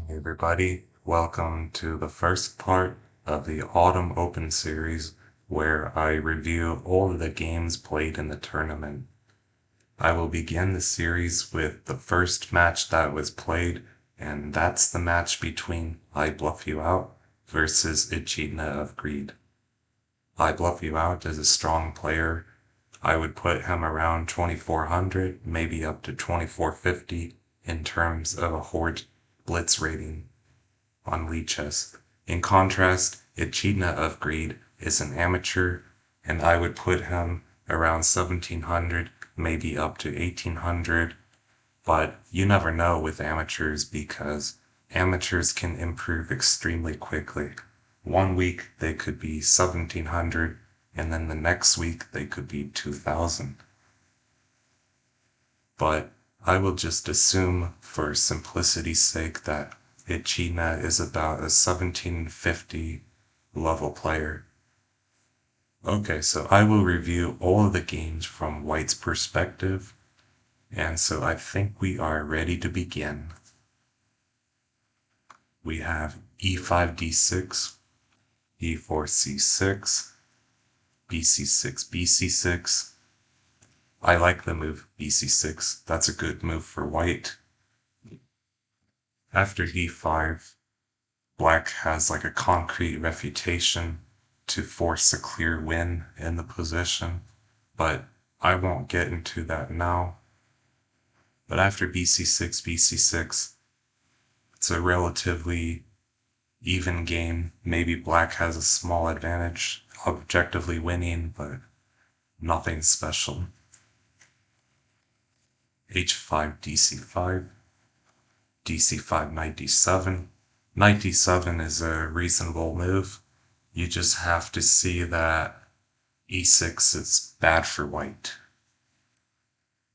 Hey everybody, welcome to the first part of the Autumn Open series where I review all of the games played in the tournament. I will begin the series with the first match that was played, and that's the match between ibluffuout versus EchidnaOfGreed. ibluffuout is a strong player. I would put him around 2400, maybe up to 2450 in terms of a horde blitz rating on Lichess. In contrast, EchidnaOfGreed is an amateur, and I would put him around 1700, maybe up to 1800, but you never know with amateurs because amateurs can improve extremely quickly. One week they could be 1700, and then the next week they could be 2000. But I will just assume, for simplicity's sake, that Echidna is about a 1750 level player. Okay, so I will review all of the games from White's perspective, and so I think we are ready to begin. We have e5 d6, e4 c6, bc6 bc6. I like the move bc6, that's a good move for White. After d5, Black has like a concrete refutation to force a clear win in the position, but I won't get into that now. But after bc6 bc6, it's a relatively even game. Maybe Black has a small advantage, objectively winning, but nothing special. h5 dc5, dc5 knight d7. Knight d7 is a reasonable move. You just have to see that e6 is bad for White.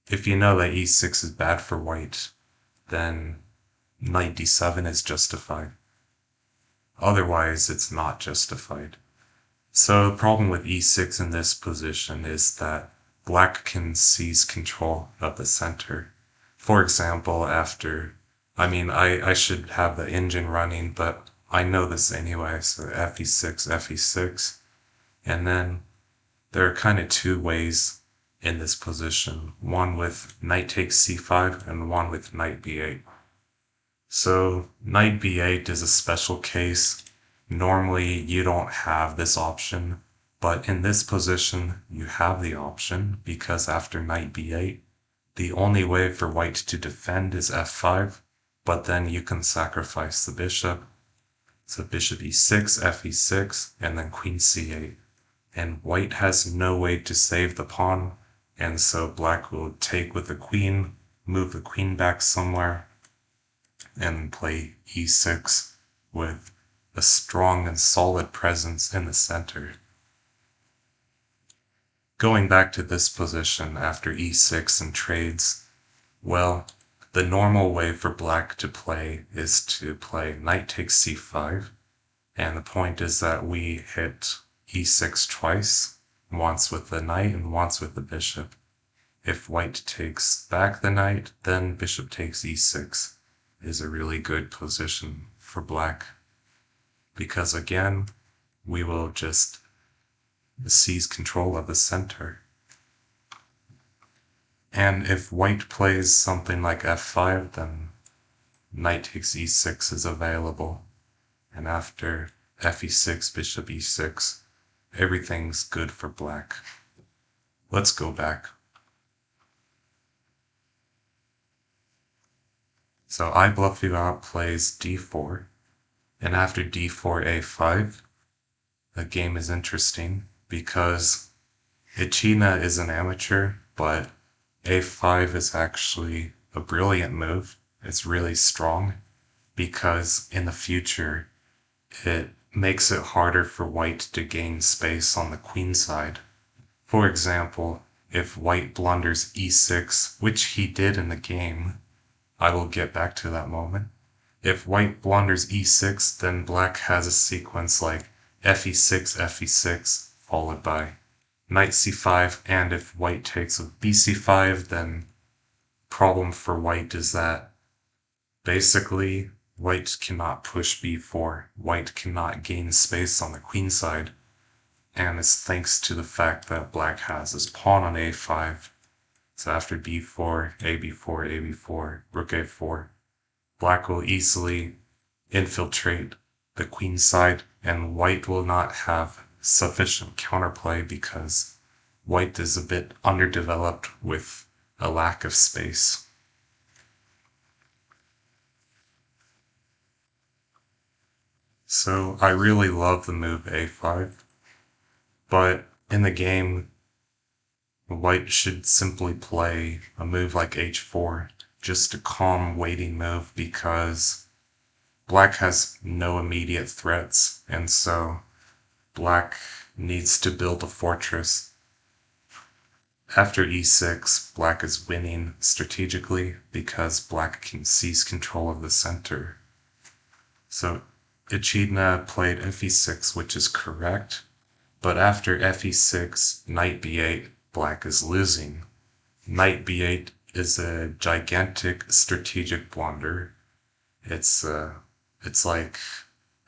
If you know that e6 is bad for White, then knight d7 is justified. Otherwise, it's not justified. So the problem with e6 in this position is that Black can seize control of the center. For example, I should have the engine running, but I know this anyway, so fe6, fe6. And then there are kind of two ways in this position, one with knight takes c5 and one with knight b8. So knight b8 is a special case. Normally you don't have this option, but in this position you have the option because after knight b8, the only way for White to defend is f5, but then you can sacrifice the bishop. So bishop e6, fe6, and then queen c8. And White has no way to save the pawn, and so Black will take with the queen, move the queen back somewhere, and play e6 with a strong and solid presence in the center. Going back to this position after e6 and trades, well, the normal way for Black to play is to play knight takes c5, and the point is that we hit e6 twice, once with the knight and once with the bishop. If White takes back the knight, then bishop takes e6 is a really good position for Black, because again, we will just seize control of the center. And if White plays something like f5, then knight takes e6 is available, and after fe6, bishop e6, everything's good for Black. Let's go back. So ibluffuout plays d4, and after d4 a5, the game is interesting because Echidna is an amateur, but a5 is actually a brilliant move. It's really strong because in the future it makes it harder for White to gain space on the queen side. For example, if White blunders e6, which he did in the game, I will get back to that moment. If White blunders e6, then Black has a sequence like fe6, fe6, followed by knight c5, and if White takes with bc5, then problem for White is that basically white cannot push b4, white cannot gain space on the queen side, and it's thanks to the fact that black has his pawn on a5. So after b4, ab4, ab4, rook a4, black will easily infiltrate the queen side, and white will not have sufficient counterplay because white is a bit underdeveloped with a lack of space. So I really love the move a5, but in the game, white should simply play a move like h4, just a calm waiting move, because black has no immediate threats, and so black needs to build a fortress. After e6, black is winning strategically because black can seize control of the center. So Echidna played fe6, which is correct, but after fe6, knight b8, black is losing. Knight b8 is a gigantic strategic blunder. It's like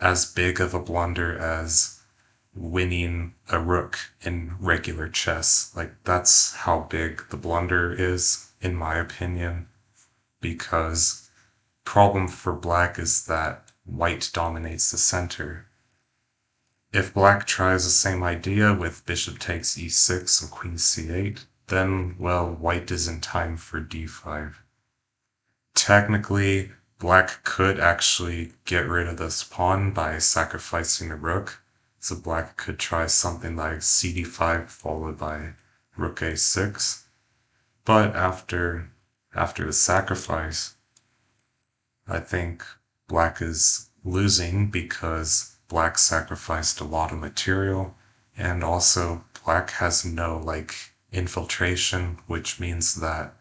as big of a blunder as winning a rook in regular chess. Like, that's how big the blunder is, in my opinion, because problem for black is that white dominates the center. If black tries the same idea with bishop takes e6 and queen c8, then, well, white is in time for d5. Technically, black could actually get rid of this pawn by sacrificing the rook, so black could try something like cd5 followed by rook a6, but after the sacrifice, I think black is losing because black sacrificed a lot of material, and also black has no infiltration, which means that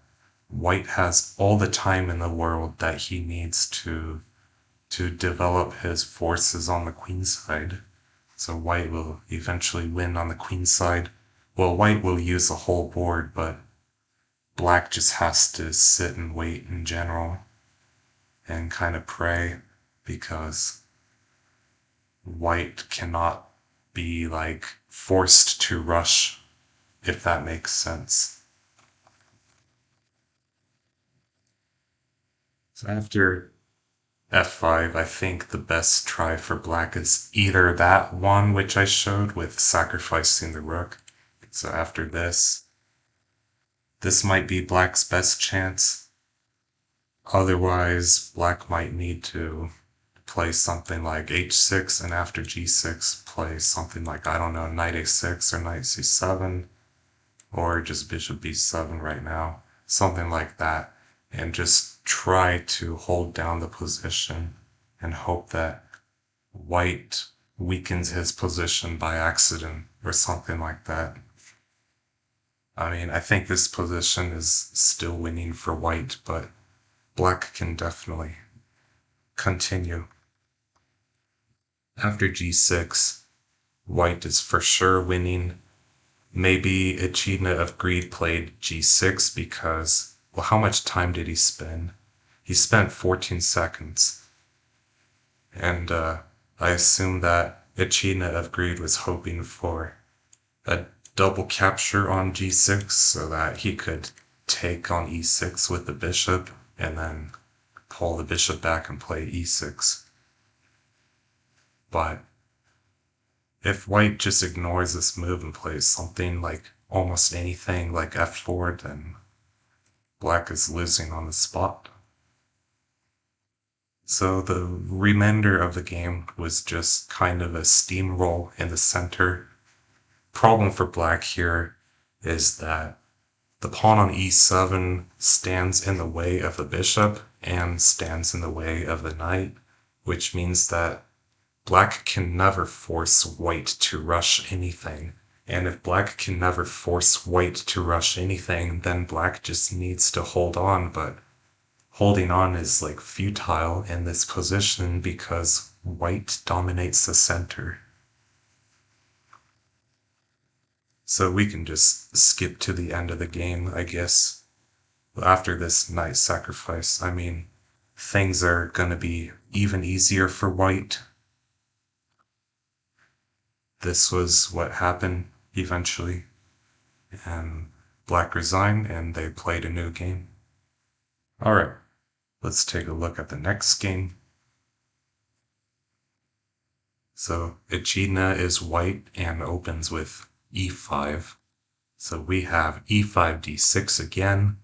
white has all the time in the world that he needs to develop his forces on the queen side. So white will eventually win on the queen side. Well, white will use the whole board, but black just has to sit and wait in general and kind of pray, because white cannot be forced to rush, if that makes sense. So after f5, I think the best try for black is either that one which I showed with sacrificing the rook. So after this might be black's best chance. Otherwise, black might need to play something like h6, and after g6, play something like, I don't know, knight a6 or knight c7, or just bishop b7 right now, something like that, and just try to hold down the position and hope that white weakens his position by accident or something like that. I mean, I think this position is still winning for white, but black can definitely continue. After g6, white is for sure winning. Maybe EchidnaOfGreed played g6 because, well, how much time did he spend? He spent 14 seconds. And I assume that EchidnaOfGreed was hoping for a double capture on g6 so that he could take on e6 with the bishop and then pull the bishop back and play e6. But if white just ignores this move and plays something like almost anything like f4, then black is losing on the spot. So the remainder of the game was just kind of a steamroll in the center. Problem for black here is that the pawn on e7 stands in the way of the bishop and stands in the way of the knight, which means that black can never force white to rush anything. And if black can never force white to rush anything, then black just needs to hold on, but holding on is futile in this position because white dominates the center. So we can just skip to the end of the game, I guess. After this knight sacrifice, I mean, things are gonna be even easier for white. This was what happened eventually, and black resigned and they played a new game. Alright, let's take a look at the next game. So Echidna is white and opens with e5. So we have e5 d6 again,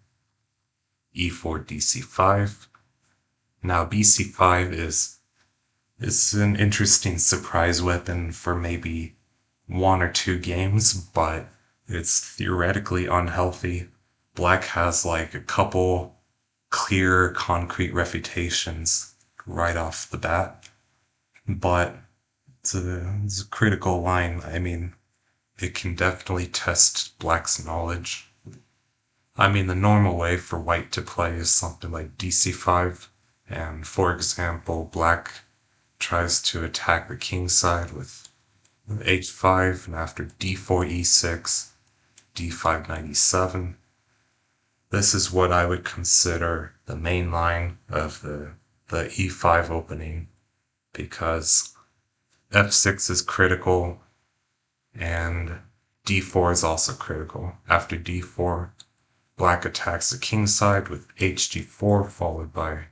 e4 dc5. Now bc5 is an interesting surprise weapon for maybe 1 or 2 games, but it's theoretically unhealthy. Black has like a couple clear, concrete refutations right off the bat, but it's a critical line. I mean, it can definitely test black's knowledge. I mean, the normal way for white to play is something like dc5, and for example, black tries to attack the king side with h5, and after d4 e6, d5 97. This is what I would consider the main line of the e5 opening, because f6 is critical and d4 is also critical. After d4, black attacks the king side with hg4, followed by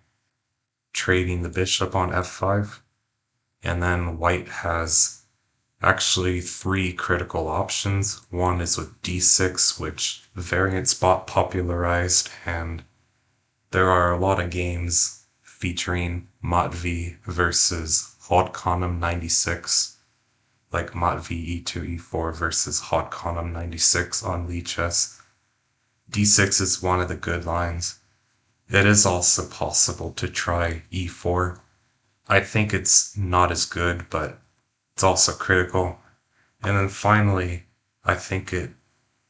trading the bishop on f5. And then white has actually 3 critical options. One is with d6, which the variant spot popularized, and there are a lot of games featuring Motv versus Hodkonum 96, like Motv e2 e4 versus Hodkonum 96 on Lichess. d6 is one of the good lines. It is also possible to try e4. I think it's not as good, but it's also critical. And then finally, I think it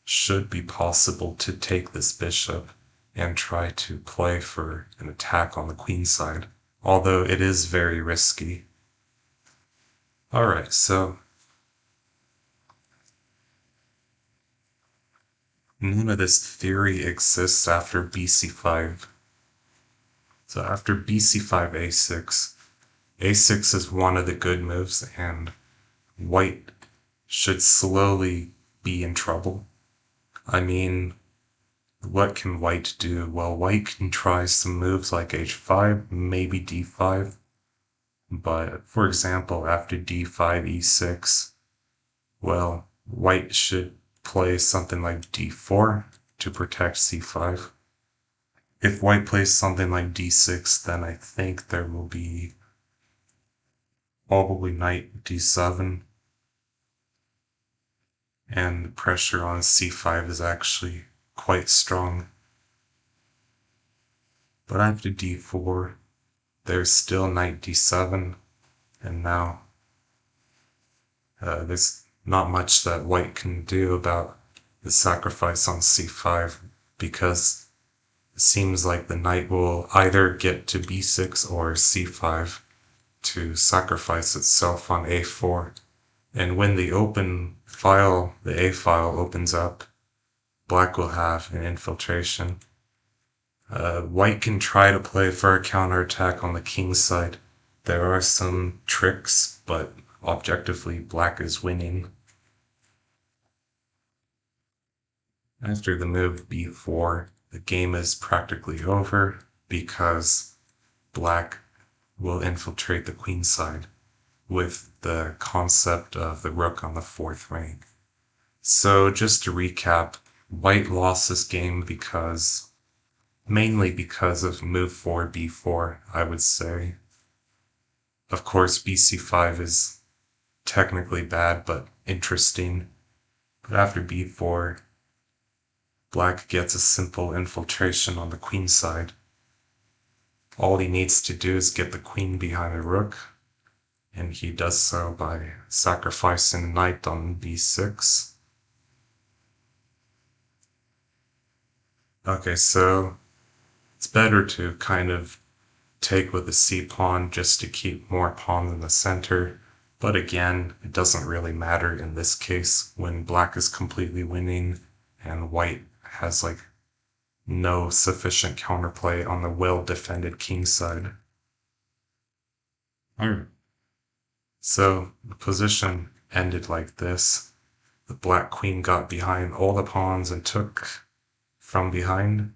should be possible to take this bishop and try to play for an attack on the queen side, although it is very risky. Alright, so none of this theory exists after bc5. So after bc5 a6, a6 is one of the good moves, and white should slowly be in trouble. I mean, what can white do? Well, white can try some moves like h5, maybe d5, but for example, after d5 e6, well, white should play something like d4 to protect c5. If white plays something like d6, then I think there will be probably knight d7, and the pressure on c5 is actually quite strong. But after d4, there's still knight d7, and now there's not much that white can do about the sacrifice on c5, because it seems like the knight will either get to b6 or c5 to sacrifice itself on a4. And when the open file, the A file, opens up, black will have an infiltration. White can try to play for a counterattack on the king side. There are some tricks, but objectively black is winning. After the move b4, the game is practically over because black will infiltrate the queen side with the concept of the rook on the 4th rank. So just to recap, white lost this game mainly because of move 4 b4, I would say. Of course, bc5 is technically bad, but interesting. But after b4, black gets a simple infiltration on the queen side. All he needs to do is get the queen behind the rook, and he does so by sacrificing knight on b6. Okay, so it's better to kind of take with the c-pawn just to keep more pawns in the center, but again, it doesn't really matter in this case when black is completely winning and white has like no sufficient counterplay on the well-defended king side. Alright. So the position ended like this. The black queen got behind all the pawns and took from behind,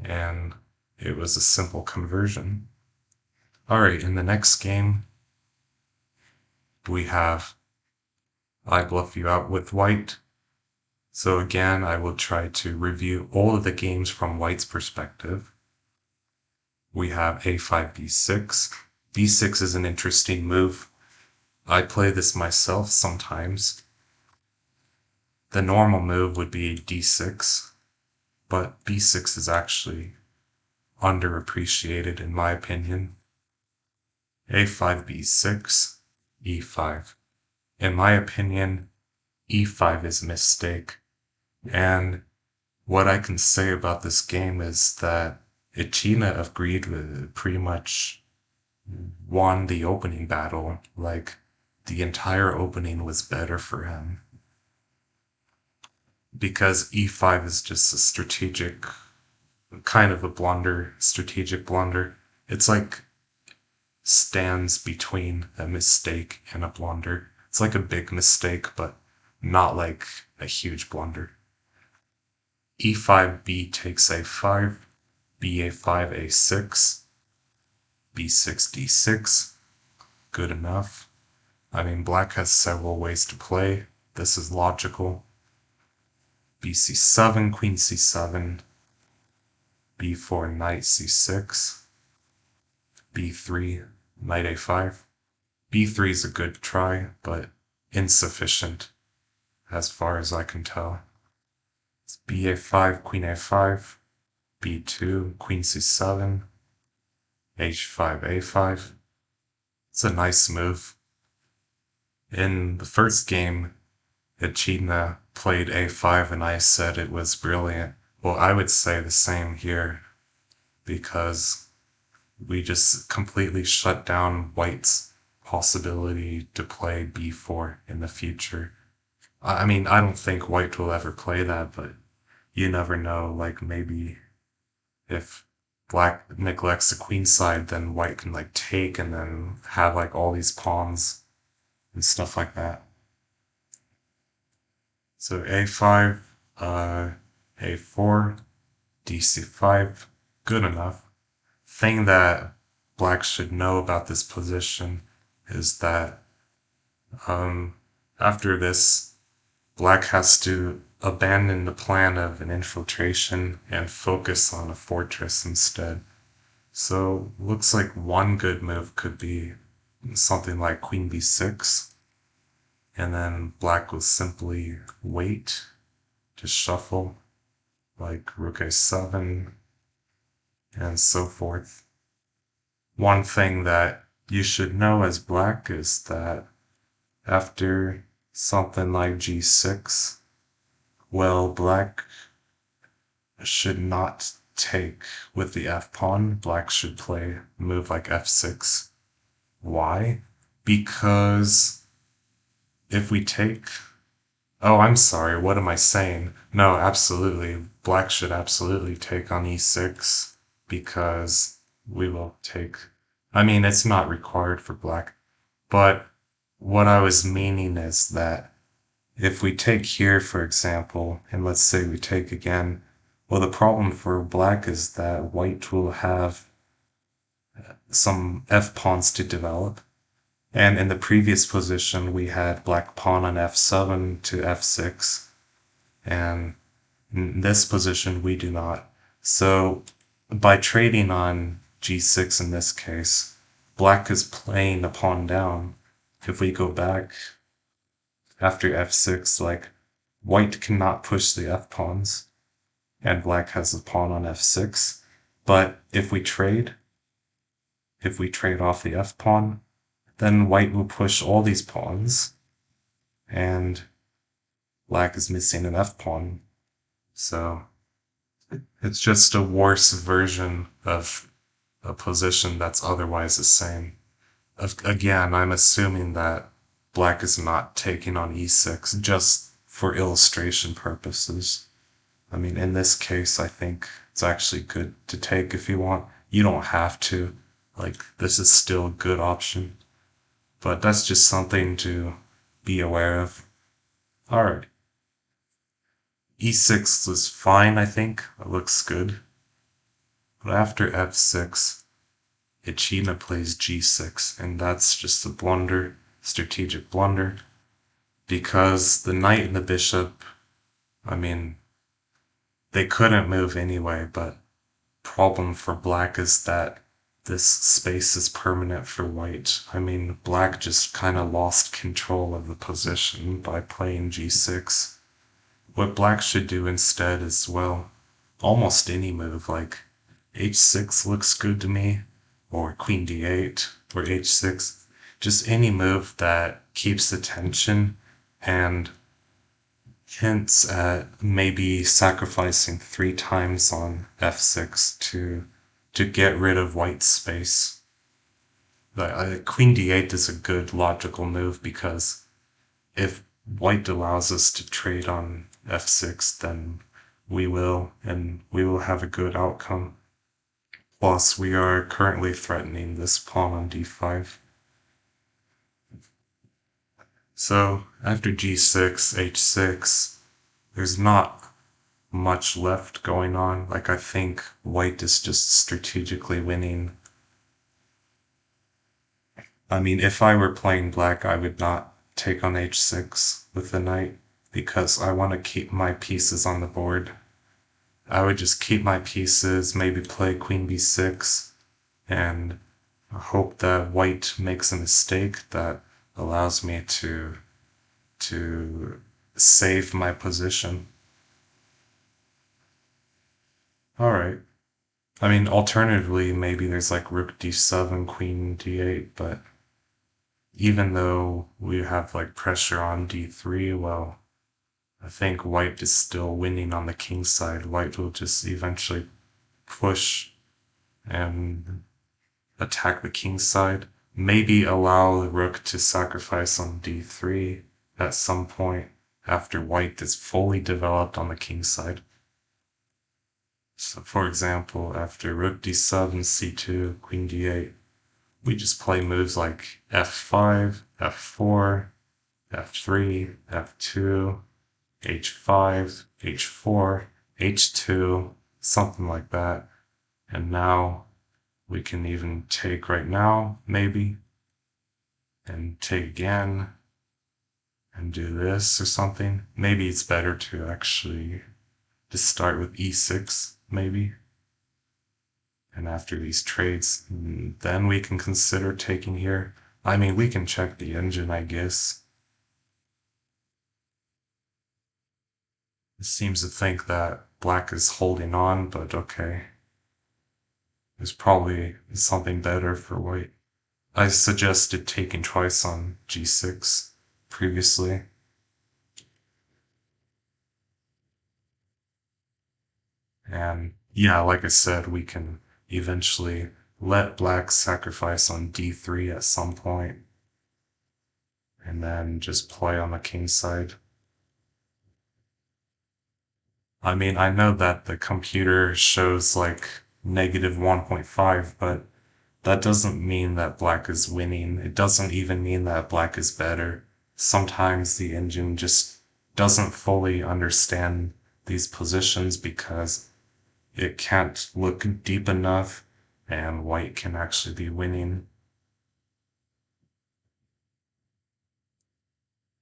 and it was a simple conversion. Alright, in the next game, we have I bluff you out with white. So again, I will try to review all of the games from white's perspective. We have a5, b6. b6 is an interesting move. I play this myself sometimes. The normal move would be d6, but b6 is actually underappreciated in my opinion. a5, b6, e5. In my opinion, e5 is a mistake. And what I can say about this game is that EchidnaOfGreed pretty much won the opening battle. Like, the entire opening was better for him. Because e5 is just a strategic, kind of a blunder, strategic blunder. It's like stands between a mistake and a blunder. It's like a big mistake, but not like a huge blunder. e5, b takes a5, ba5, a6, b6, d6. Good enough. I mean, black has several ways to play. This is logical. bc7, queen c7, b4, knight c6, b3, knight a5. b3 is a good try, but insufficient as far as I can tell. It's ba5, queen a5, b2, queen c7, h5, a5. It's a nice move. In the first game, Echidna played a5 and I said it was brilliant. Well, I would say the same here, because we just completely shut down white's possibility to play b4 in the future. I mean, I don't think white will ever play that, but you never know. Like, maybe if black neglects the queen side, then white can like take and then have like all these pawns and stuff like that. So a5, a4, dc5, good enough. Thing that black should know about this position is that after this, black has to abandon the plan of an infiltration and focus on a fortress instead. So looks like one good move could be something like queen b6, and then black will simply wait to shuffle, like rook a7, and so forth. One thing that you should know as black is that after something like g6, well, black should not take with the f-pawn. Black should play a move like f6. Why? Because if we take... Oh, I'm sorry, what am I saying? No, absolutely. Black should absolutely take on e6, because we will take... I mean, it's not required for black, but what I was meaning is that if we take here, for example, and let's say we take again, well, the problem for black is that white will have some f-pawns to develop. And in the previous position, we had black pawn on f7 to f6. And in this position, we do not. So by trading on g6 in this case, black is playing the pawn down. If we go back after f6, like, white cannot push the f-pawns, and black has a pawn on f6. But if we trade off the f-pawn, then white will push all these pawns, and black is missing an f-pawn. So it's just a worse version of a position that's otherwise the same. Again, I'm assuming that black is not taking on e6 just for illustration purposes. I mean, in this case, I think It's actually good to take if you want. You don't have to. Like, this is still a good option. But that's just something to be aware of. Alright. E6 was fine, I think. It looks good. But after f6, Echidna plays g6, and that's just a blunder, strategic blunder. Because the knight and the bishop, I mean, they couldn't move anyway, but problem for black is that this space is permanent for white. I mean, black just kind of lost control of the position by playing g6. What black should do instead is, well, almost any move, like h6 looks good to me, or queen d8, or h6. Just any move that keeps attention and hints at maybe sacrificing 3 times on f6 to get rid of white's space. Queen d8 is a good logical move because if white allows us to trade on f6, then we will, and we will have a good outcome. Plus, we are currently threatening this pawn on d5. So, after g6, h6, there's not much left going on. Like, I think white is just strategically winning. I mean, if I were playing black, I would not take on h6 with the knight because I want to keep my pieces on the board. I would just keep my pieces, maybe play queen b6, and hope that white makes a mistake that allows me to save my position. Alright. I mean, alternatively, maybe there's like rook d7, queen d8, but even though we have like pressure on d3, well, I think white is still winning on the king side. White will just eventually push and attack the king side. Maybe allow the rook to sacrifice on d3 at some point after white is fully developed on the king side. So for example, after rook d7, c2, queen d8, we just play moves like f5, f4, f3, f2, h5, h4, h2, something like that. And now we can even take right now, maybe, and take again, and do this or something. Maybe it's better to actually just start with e6, maybe. And after these trades, then we can consider taking here. I mean, we can check the engine, I guess. It seems to think that black is holding on, but okay. There's probably something better for white. I suggested taking twice on g6 previously. And yeah, like I said, we can eventually let black sacrifice on d3 at some point, and then just play on the king side. I mean, I know that the computer shows like negative 1.5, but that doesn't mean that black is winning. It doesn't even mean that black is better. Sometimes the engine just doesn't fully understand these positions because it can't look deep enough and white can actually be winning.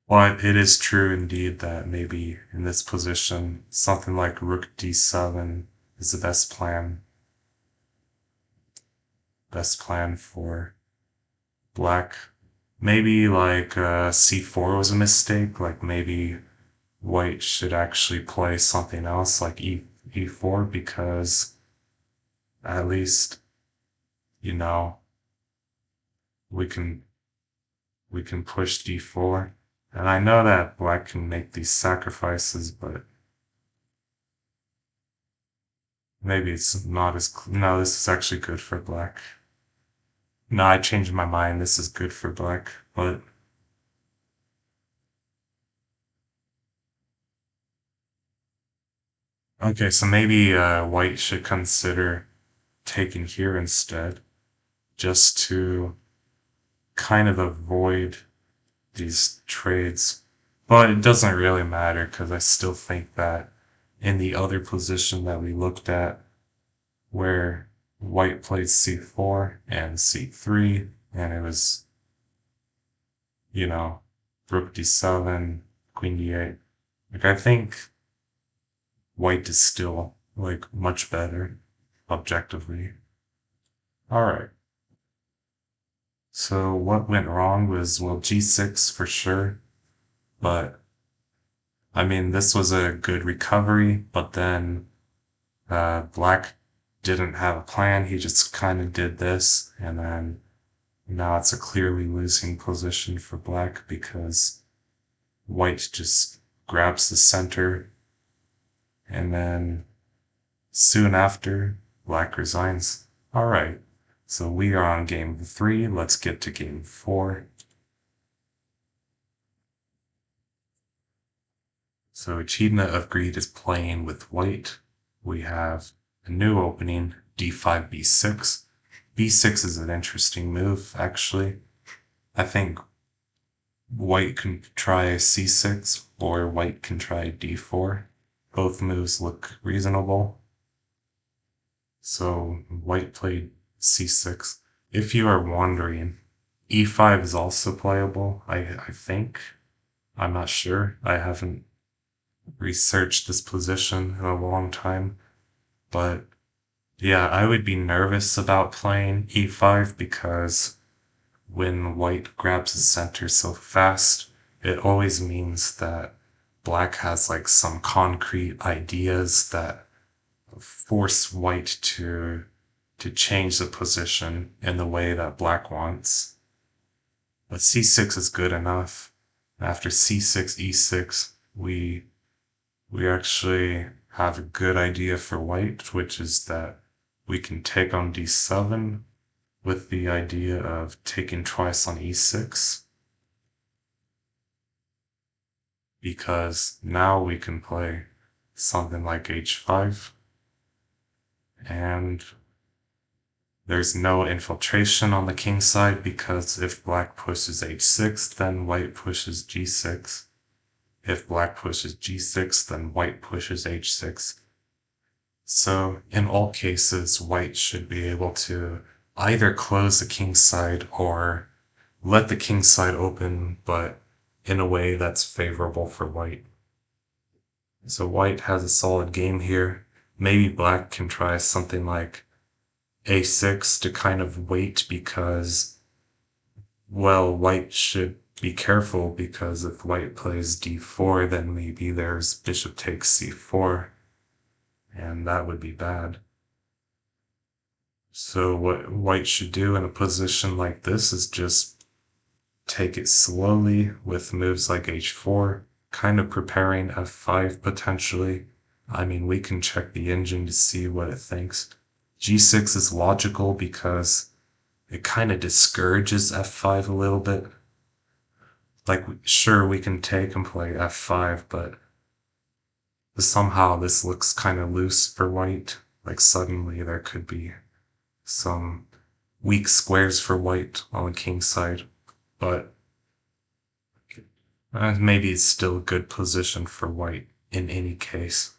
But it is true indeed that maybe in this position, something like rook d7 is the best plan. Best plan for black. Maybe like c4 was a mistake, like maybe white should actually play something else like e4 because at least, you know, we can push d4. And I know that black can make these sacrifices, but maybe it's not as... No, this is actually good for black. No, I changed my mind. This is good for black, but Okay, so maybe white should consider taking here instead, just to kind of avoid these trades. But it doesn't really matter because I still think that in the other position that we looked at, where white played c4 and c3, and it was, you know, rook d7, queen d8. Like, I think white is still, like, much better, objectively. Alright, so what went wrong was, well, g6 for sure, but, I mean, this was a good recovery, but then black didn't have a plan, he just kind of did this, and then now it's a clearly losing position for black because white just grabs the center, and then soon after, black resigns. Alright, so we are on game 3, let's get to game 4. So EchidnaOfGreed is playing with white. We have a new opening, d5, b6. b6 is an interesting move, actually. I think white can try c6 or white can try d4. Both moves look reasonable. So white played c6. If you are wondering, e5 is also playable, I think. I'm not sure. I haven't researched this position in a long time. But yeah, I would be nervous about playing e5 because when white grabs the center so fast, it always means that black has like some concrete ideas that force white to change the position in the way that black wants. But c6 is good enough. After c6, e6, we actually have a good idea for white, which is that we can take on d7 with the idea of taking twice on e6, because now we can play something like h5, and there's no infiltration on the king side because if black pushes h6, then white pushes g6. If black pushes g6, then white pushes h6. So in all cases, white should be able to either close the king side or let the king side open, but in a way that's favorable for white. So white has a solid game here. Maybe black can try something like a6 to kind of wait because, well, white should be careful because if white plays d4, then maybe there's bishop takes c4, and that would be bad. So what white should do in a position like this is just take it slowly with moves like h4, kind of preparing f5 potentially. I mean, we can check the engine to see what it thinks. g6 is logical because it kind of discourages f5 a little bit. Like, sure, we can take and play f5, but somehow this looks kind of loose for white. Like, suddenly there could be some weak squares for white on the king side, but maybe it's still a good position for white in any case.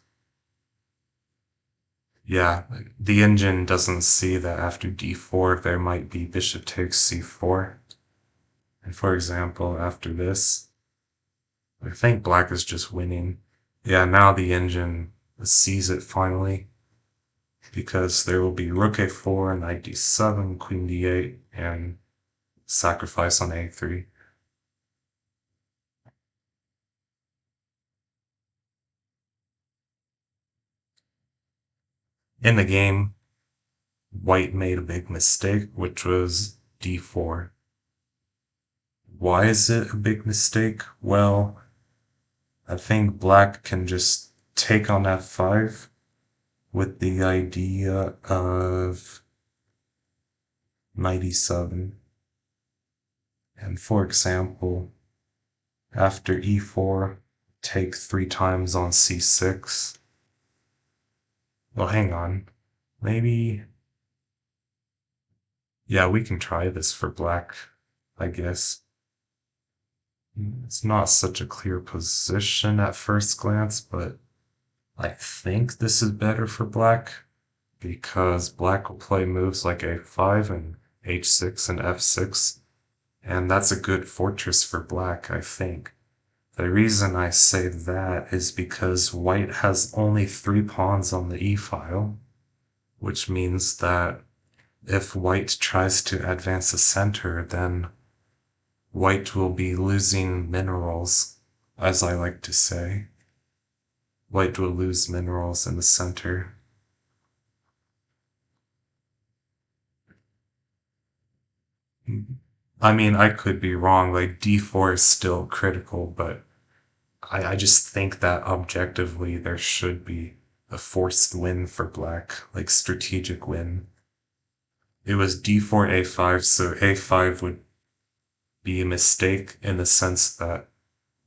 Yeah, the engine doesn't see that after d4 there might be bishop takes c4. And for example, after this, I think black is just winning. Yeah, now the engine sees it finally, because there will be rook a4, knight d7, queen d8, and sacrifice on a3. In the game, white made a big mistake, which was d4. Why is it a big mistake? Well, I think black can just take on f5 with the idea of knight e7. And for example, after e4, take 3 times on c6, Well, hang on. Maybe. Yeah, we can try this for black, I guess. It's not such a clear position at first glance, but I think this is better for black because black will play moves like a5 and h6 and f6, and that's a good fortress for black, I think. The reason I say that is because white has only 3 pawns on the e-file, which means that if white tries to advance the center, then white will be losing minerals, as I like to say. White will lose minerals in the center. I mean, I could be wrong, like d4 is still critical, but I just think that objectively there should be a forced win for black, like strategic win. It was d4 a5, so a5 would be a mistake in the sense that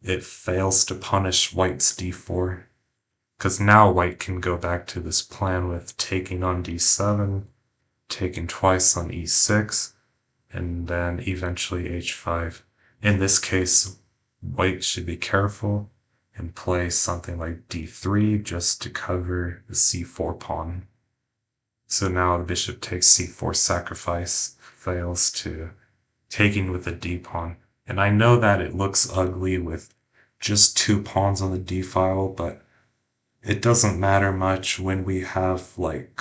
it fails to punish white's d4. Because now white can go back to this plan with taking on d7, taking twice on e6, and then eventually h5. In this case, white should be careful and play something like d3 just to cover the c4 pawn. So now the bishop takes c4 sacrifice, fails to taking with the d pawn. And I know that it looks ugly with just 2 pawns on the d file, but it doesn't matter much when we have like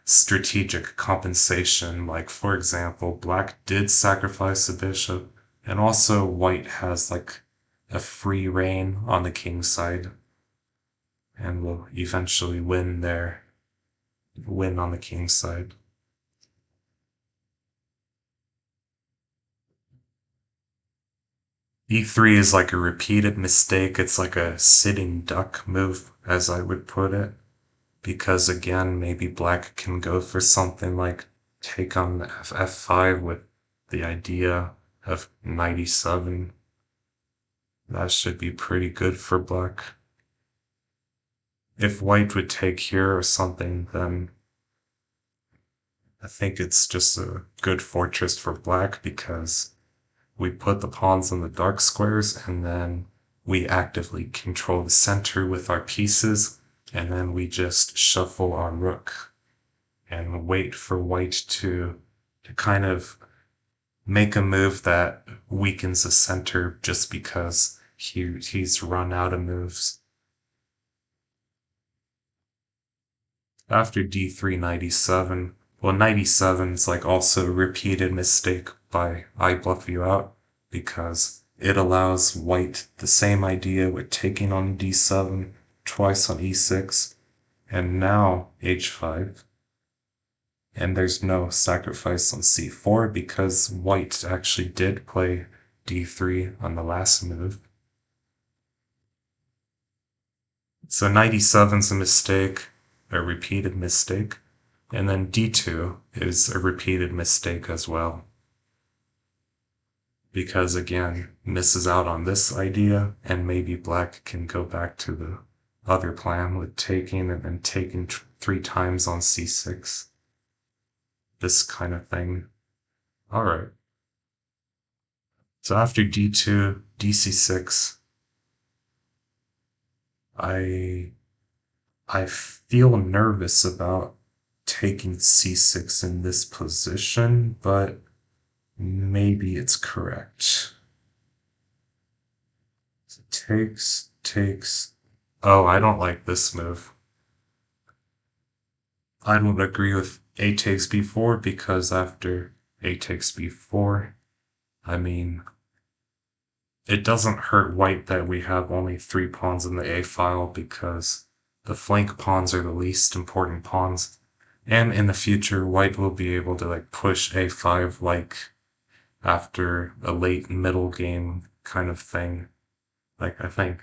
strategic compensation. Like for example, black did sacrifice a bishop, and also white has like a free reign on the king side, and will eventually win on the king side. E3 is like a repeated mistake. It's like a sitting duck move, as I would put it. Because again, maybe black can go for something like take on f5 with the idea of knight e7. That should be pretty good for black. If white would take here or something, then I think it's just a good fortress for black because we put the pawns on the dark squares and then we actively control the center with our pieces, and then we just shuffle our rook and wait for white to kind of make a move that weakens the center just because he's run out of moves. After d3 97, well 97 is like also a repeated mistake by ibluffuout because it allows white the same idea with taking on d7, twice on e6, and now h5. And there's no sacrifice on c4 because white actually did play d3 on the last move. So 97's a mistake, a repeated mistake, and then d2 is a repeated mistake as well. Because again, misses out on this idea, and maybe black can go back to the other plan with taking and then taking 3 times on c6. This kind of thing. Alright. So after d2, dc6, I I feel nervous about taking c6 in this position, but maybe it's correct. So takes. Oh, I don't like this move. I don't agree with a takes b4 because after a takes b4, I mean, it doesn't hurt white that we have only 3 pawns in the a file because the flank pawns are the least important pawns. And in the future, white will be able to like push a5 like after a late middle game kind of thing. Like I think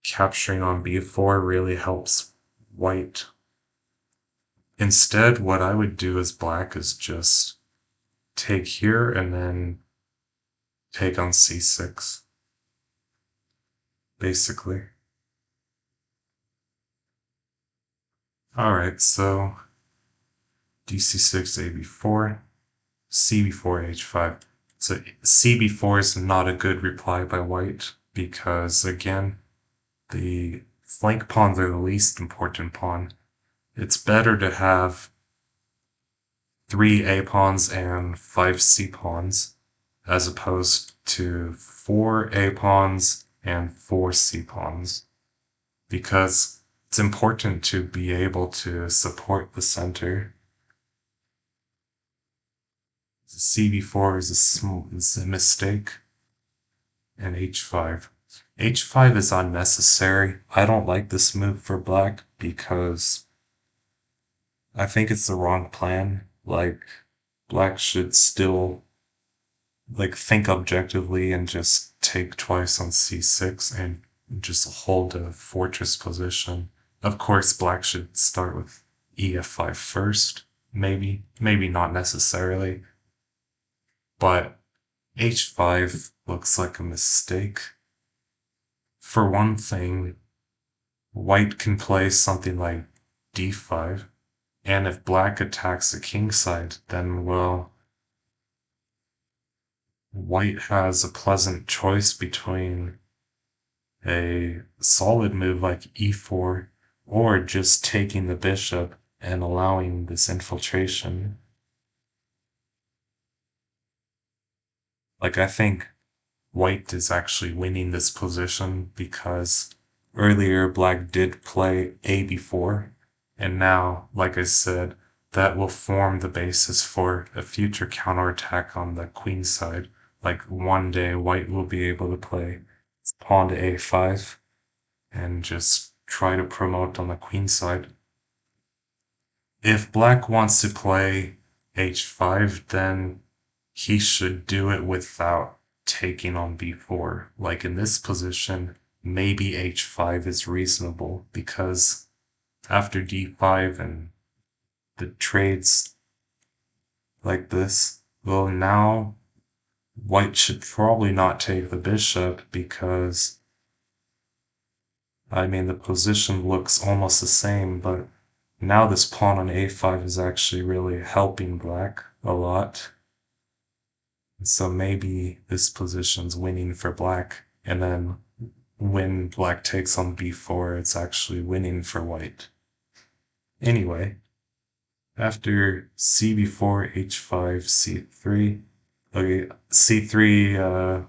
capturing on b4 really helps white. Instead, what I would do as black is just take here and then take on c6, basically. Alright, so dc6, ab4, cb4, h5. So cb4 is not a good reply by white because, again, the flank pawns are the least important pawn. It's better to have 3 a pawns and 5 c pawns as opposed to 4 a pawns and 4 c pawns because it's important to be able to support the center. cb4 is a mistake, and h5. h5 is unnecessary. I don't like this move for black because I think it's the wrong plan. Like, black should still think objectively and just take twice on c6 and just hold a fortress position. Of course, black should start with ef5 first, maybe not necessarily, but h5 looks like a mistake. For one thing, white can play something like d5, and if black attacks the king side, then, well, white has a pleasant choice between a solid move like e4 or just taking the bishop and allowing this infiltration. I think white is actually winning this position because earlier black did play a before, and now, like I said, that will form the basis for a future counterattack on the queen side. One day white will be able to play pawn to a5 and just try to promote on the queen side. If black wants to play h5, then he should do it without taking on b4. In this position, maybe h5 is reasonable because after d5 and the trades like this, well, now white should probably not take the bishop because, I mean, the position looks almost the same, but now this pawn on a5 is actually really helping black a lot. So maybe this position's winning for black, and then when black takes on b4, it's actually winning for white. Anyway, after cb4, h5, c3, okay, c3,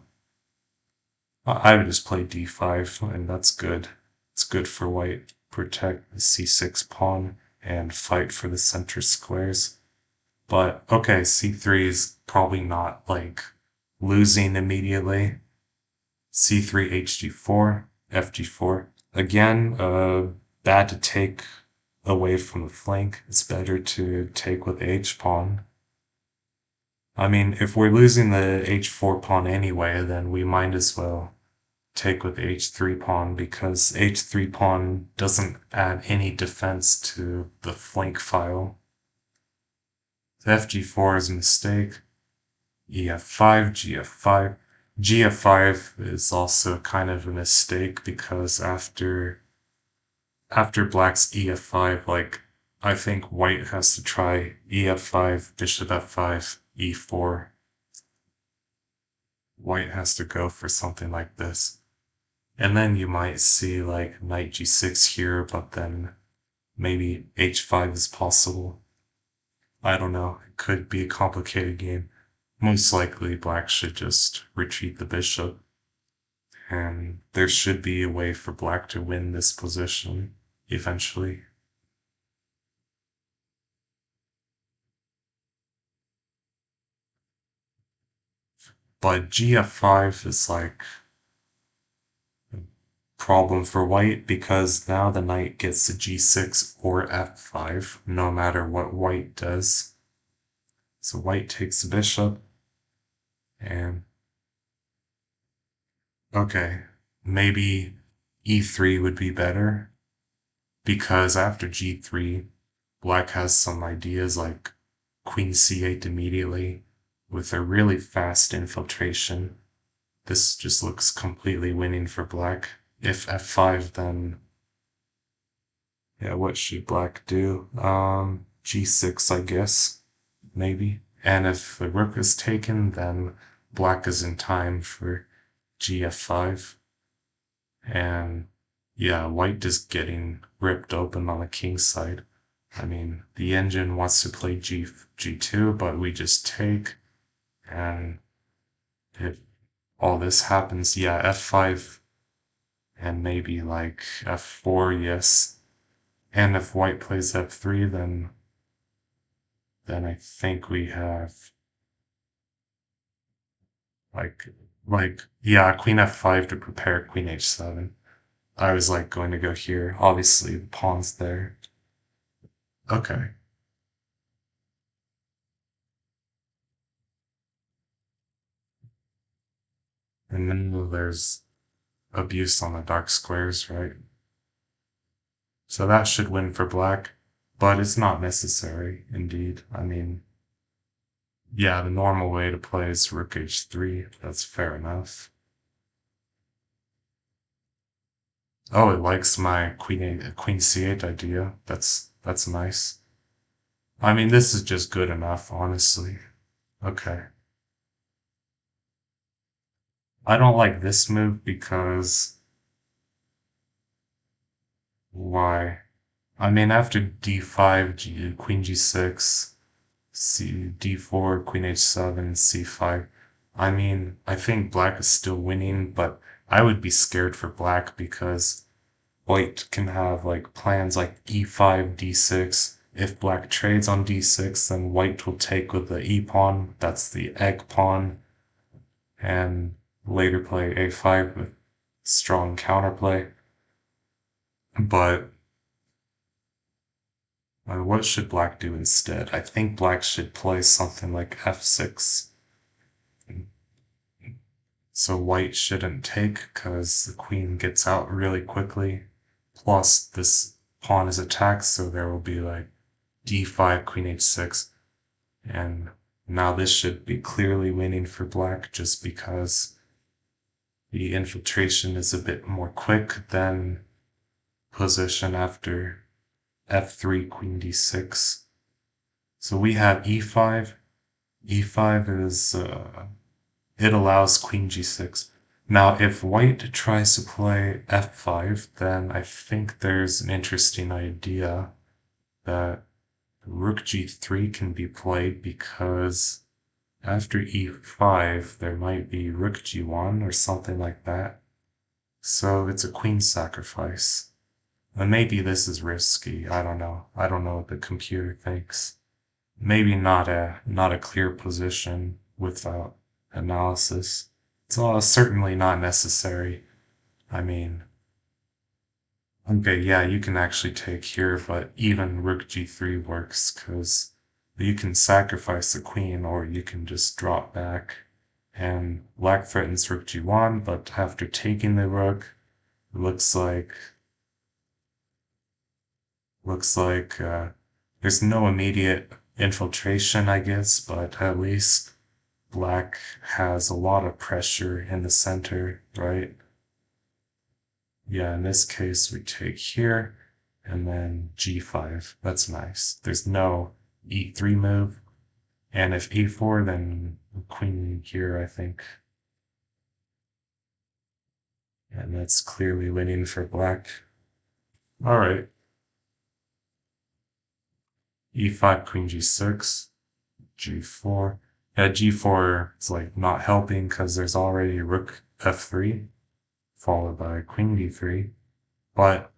I would just play d5, and that's good. It's good for white. Protect the c6 pawn and fight for the center squares. But okay, c3 is probably not losing immediately. c3, hg4, fg4. Again, bad to take away from the flank. It's better to take with the h pawn. I mean, if we're losing the h4 pawn anyway, then we might as well take with h3 pawn because h3 pawn doesn't add any defense to the flank file. fg4 is a mistake. ef5, gf5. gf5 is also kind of a mistake because after black's ef5, I think white has to try ef5, bishop f5, e4. White has to go for something like this. And then you might see knight g6 here, but then maybe h5 is possible. I don't know. It could be a complicated game. Most likely black should just retreat the bishop, and there should be a way for black to win this position eventually. But gf5 is a problem for white because now the knight gets to g6 or f5 no matter what white does. So white takes the bishop, and okay, maybe e3 would be better because after g3, black has some ideas like queen c8 immediately with a really fast infiltration. This just looks completely winning for black. If f5, then Yeah, what should black do? G6, I guess, maybe. And if the rook is taken, then black is in time for GF5. And yeah, white is getting ripped open on the king side. I mean, the engine wants to play G2, but we just take, and if all this happens, yeah, F5 and maybe like F4, yes. And if white plays F3, then I think we have like yeah, Queen F5 to prepare Queen H7. I was like going to go here. Obviously, the pawn's there. Okay. And then there's abuse on the dark squares, right? So that should win for black, but it's not necessary, indeed. I mean, yeah, the normal way to play is rook h3. That's fair enough. Oh, it likes my queen c8 idea. That's nice. I mean, this is just good enough, honestly. Okay. I don't like this move because why? I mean, after d5, queen g6, d4, queen h7, c5. I mean, I think black is still winning, but I would be scared for black because white can have like plans like e5, d6. If black trades on d6, then white will take with the e pawn. That's the egg pawn, and later play a5 with strong counterplay. But what should black do instead? I think black should play something like f6. So white shouldn't take because the queen gets out really quickly. Plus, this pawn is attacked, so there will be like d5, queen h6. And now this should be clearly winning for black just because the infiltration is a bit more quick than position after f3, queen d6. So we have e5. e5 is, it allows queen g6. Now, if white tries to play f5, then I think there's an interesting idea that rook g3 can be played because after e5, there might be rook g1 or something like that. So it's a queen sacrifice. And maybe this is risky. I don't know. I don't know what the computer thinks. Maybe not a clear position without analysis. It's certainly not necessary. I mean, okay, yeah, you can actually take here, but even rook g3 works because you can sacrifice the queen or you can just drop back. And black threatens rook g1, but after taking the rook, it looks like there's no immediate infiltration, I guess, but at least black has a lot of pressure in the center, right? Yeah, in this case, we take here and then g5. That's nice. There's no e3 move. And if e4, then queen here, I think. And that's clearly winning for black. All right. e5, queen g6, g4. Yeah, g4 is like not helping because there's already rook f3 followed by queen d3. But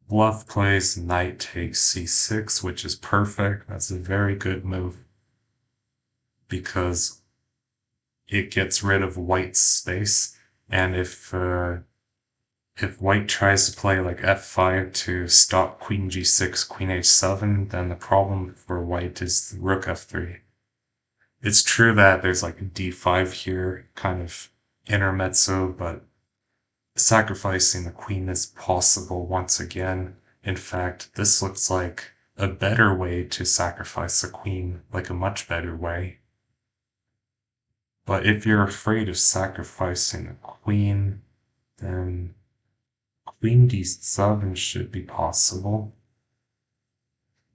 bluff plays knight takes c6, which is perfect. That's a very good move because it gets rid of white's space. And if white tries to play like f5 to stop queen g6, queen h7, then the problem for white is rook f3. It's true that there's like a d5 here, kind of intermezzo, but sacrificing the queen is possible once again. In fact, this looks like a better way to sacrifice the queen, like a much better way. But if you're afraid of sacrificing the queen, then Queen d7 should be possible.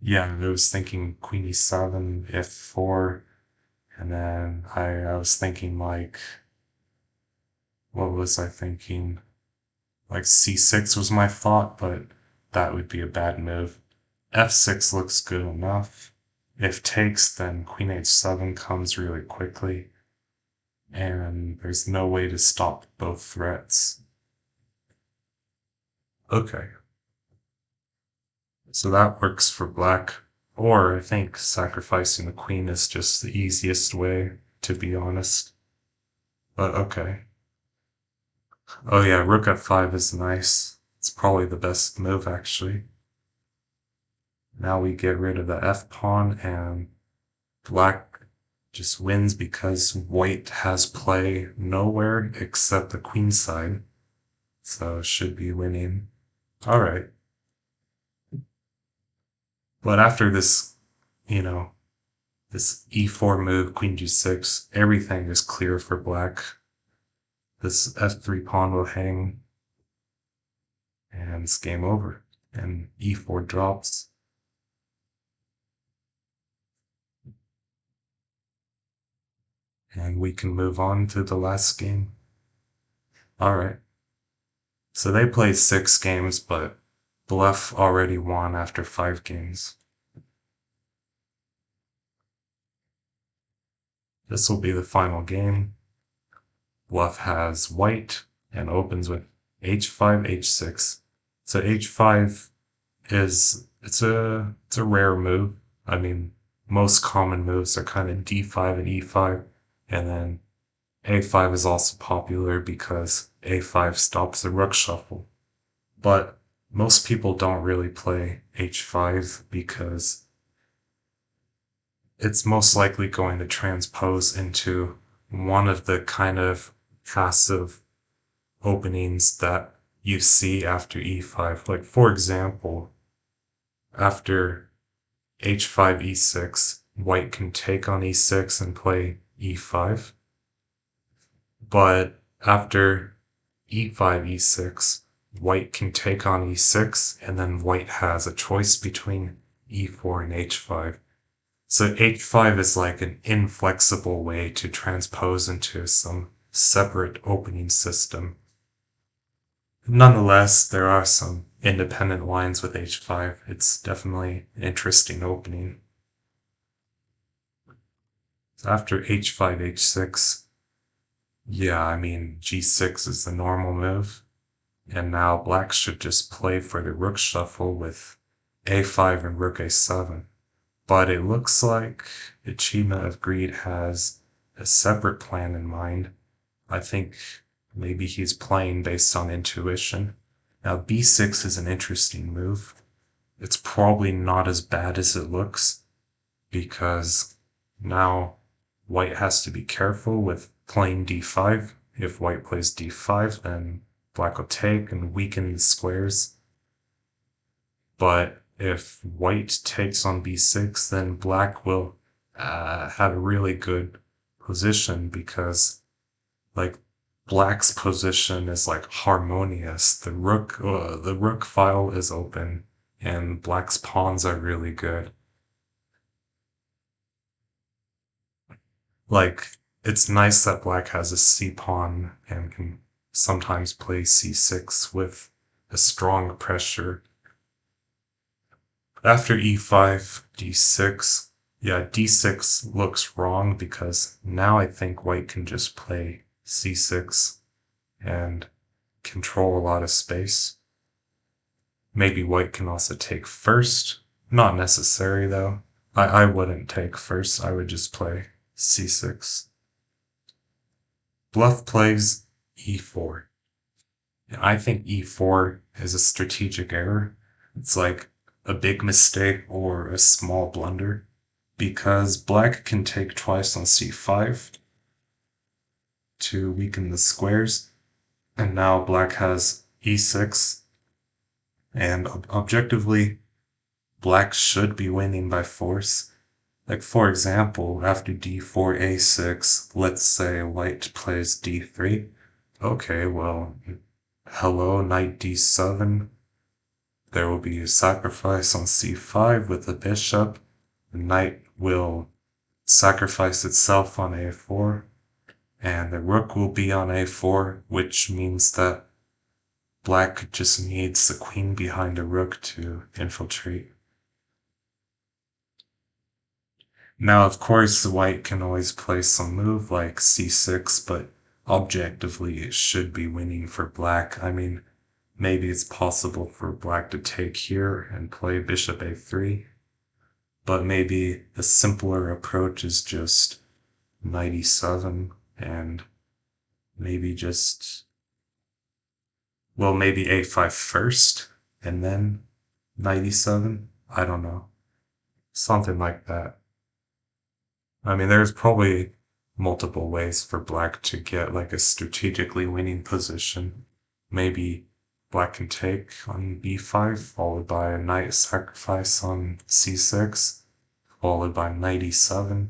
Yeah, I was thinking Queen e7, f4, and then I was thinking like, what was I thinking? Like c6 was my thought, but that would be a bad move. f6 looks good enough. If takes, then queen h7 comes really quickly, and there's no way to stop both threats. Okay, so that works for black. Or I think sacrificing the queen is just the easiest way, to be honest. But okay. Oh yeah, rook f5 is nice. It's probably the best move, actually. Now we get rid of the f pawn, and black just wins because white has play nowhere except the queen side. So should be winning. Alright. But after this, you know, this e4 move, queen g6, everything is clear for black. This f3 pawn will hang, and it's game over. And e4 drops. And we can move on to the last game. Alright. So they played 6 games, but Bluff already won after 5 games. This will be the final game. Bluff has white and opens with h5, h6. So h5 it's a rare move. I mean, most common moves are kind of d5 and e5, and then a5 is also popular because a5 stops the rook shuffle. But most people don't really play h5 because it's most likely going to transpose into one of the kind of passive openings that you see after e5. Like, for example, after h5, e6, white can take on e6 and play e5. But after e5, e6, white can take on e6, and then white has a choice between e4 and h5. So h5 is like an inflexible way to transpose into some separate opening system. Nonetheless, there are some independent lines with h5. It's definitely an interesting opening. After h5, h6, yeah, I mean, g6 is the normal move. And now black should just play for the rook shuffle with a5 and rook a7. But it looks like EchidnaOfGreed has a separate plan in mind. I think maybe he's playing based on intuition. Now b6 is an interesting move. It's probably not as bad as it looks, because now white has to be careful with playing d5. If white plays d5, then black will take and weaken the squares. But if white takes on b6, then black will have a really good position, because like black's position is like harmonious. The rook file is open, and black's pawns are really good. Like, it's nice that black has a c pawn and can sometimes play c6 with a strong pressure. After e5, d6. Yeah, d6 looks wrong because now I think white can just play c6 and control a lot of space. Maybe white can also take first. Not necessary though. I wouldn't take first, I would just play c6. Bluff plays e4. I think e4 is a strategic error. It's like a big mistake or a small blunder, because black can take twice on c5 to weaken the squares, and now black has e6, and objectively, black should be winning by force. Like, for example, after d4, a6, let's say white plays d3. Okay, well, hello, knight d7. There will be a sacrifice on c5 with the bishop. The knight will sacrifice itself on a4, and the rook will be on a4, which means that black just needs the queen behind a rook to infiltrate. Now, of course, white can always play some move like c6, but objectively it should be winning for black. I mean, maybe it's possible for black to take here and play bishop a3, but maybe a simpler approach is just knight e7 and maybe just, well, maybe a5 first and then knight e7. I don't know. Something like that. I mean, there's probably multiple ways for black to get like a strategically winning position. Maybe black can take on b5, followed by a knight sacrifice on c6, followed by knight e7.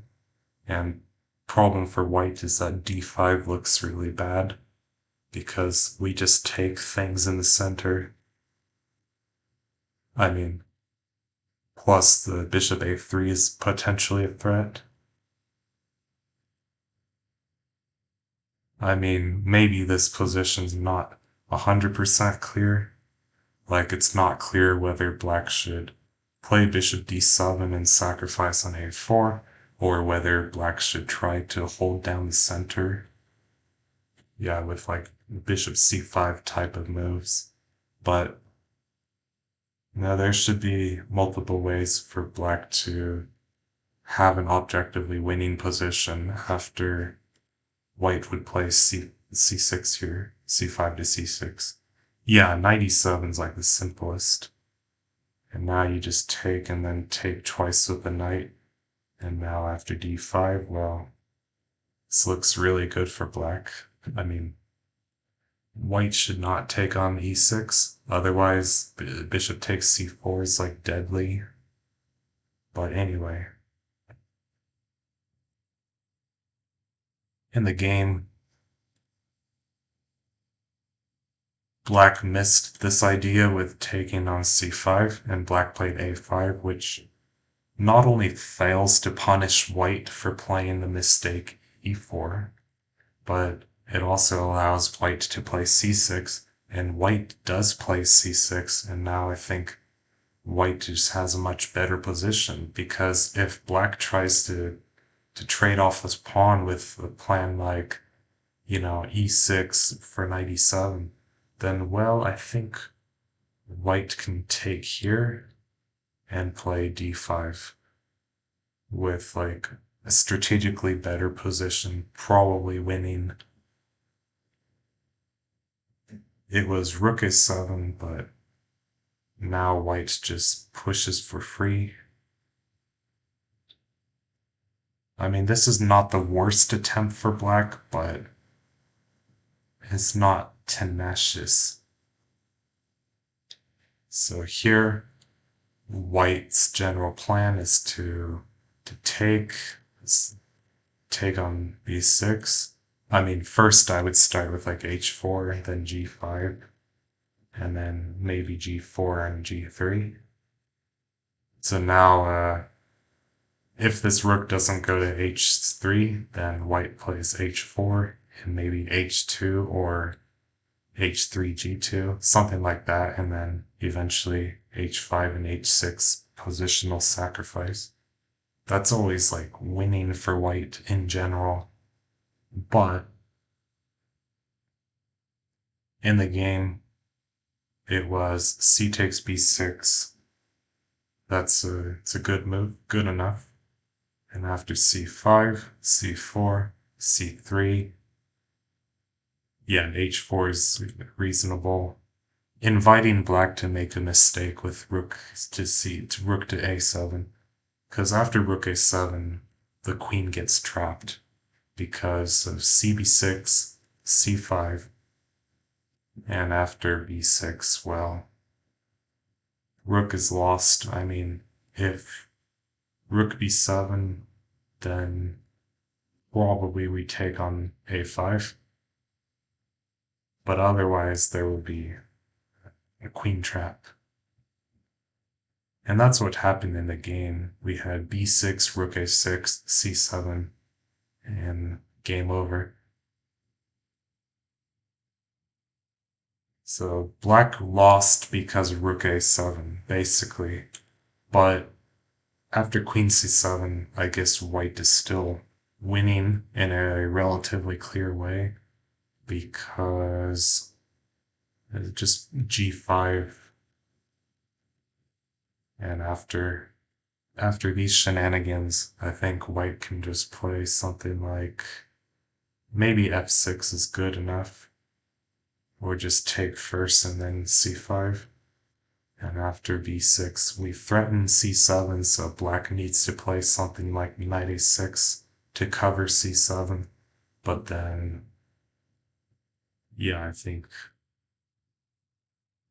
And problem for white is that d5 looks really bad because we just take things in the center. I mean, plus the bishop a3 is potentially a threat. I mean, maybe this position's not 100% clear. Like, it's not clear whether black should play bishop d7 and sacrifice on a4, or whether black should try to hold down the center. Yeah, with like bishop c5 type of moves. But no, there should be multiple ways for black to have an objectively winning position after white would play c6 here, c5 to c6. Yeah, knight e7 is like the simplest. And now you just take and then take twice with the knight. And now after d5, well, this looks really good for black. I mean, white should not take on e6, otherwise bishop takes c4 is like deadly. But anyway, in the game, black missed this idea with taking on c5, and black played a5, which not only fails to punish white for playing the mistake e4, but it also allows white to play c6, and white does play c6, and now I think white just has a much better position, because if black tries to trade off his pawn with a plan like, e6 for knight e7, then, well, I think white can take here and play d5 with like a strategically better position, probably winning. It was rook a7, but now white just pushes for free. I mean, this is not the worst attempt for black, but it's not tenacious. So here, white's general plan is to take on b6. I mean, first I would start with like h4 and then g5, and then maybe g4 and g3. So now, if this rook doesn't go to h3, then white plays h4 and maybe h2 or h3, g2, something like that, and then eventually h5 and h6 positional sacrifice. That's always like winning for white in general, but in the game, it was c takes b6. It's a good move, good enough. And after c5, c4, c3, yeah, h4 is reasonable. Inviting black to make a mistake with rook to a7, because after rook a7, the queen gets trapped because of cb6, c5, and after b6, well, rook is lost. I mean, if rook b7, then probably we take on a5. but otherwise there will be a queen trap. And that's what happened in the game. We had b6, rook a6, c7, and game over. So black lost because of rook a7, basically. But after queen c7, I guess white is still winning in a relatively clear way because just g5, and after these shenanigans, I think white can just play something like maybe f6 is good enough, or just take first and then c5. And after b6, we threaten c7, so black needs to play something like knight a6 to cover c7. But then, yeah, I think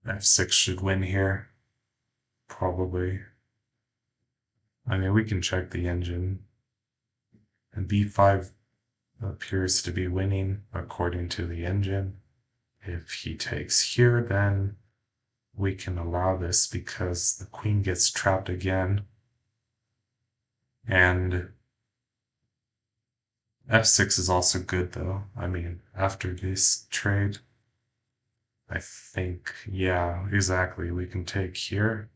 f6 should win here, probably. I mean, we can check the engine. And b5 appears to be winning according to the engine. If he takes here, then we can allow this because the queen gets trapped again. And f6 is also good though. I mean, after this trade, I think, yeah, exactly. We can take here.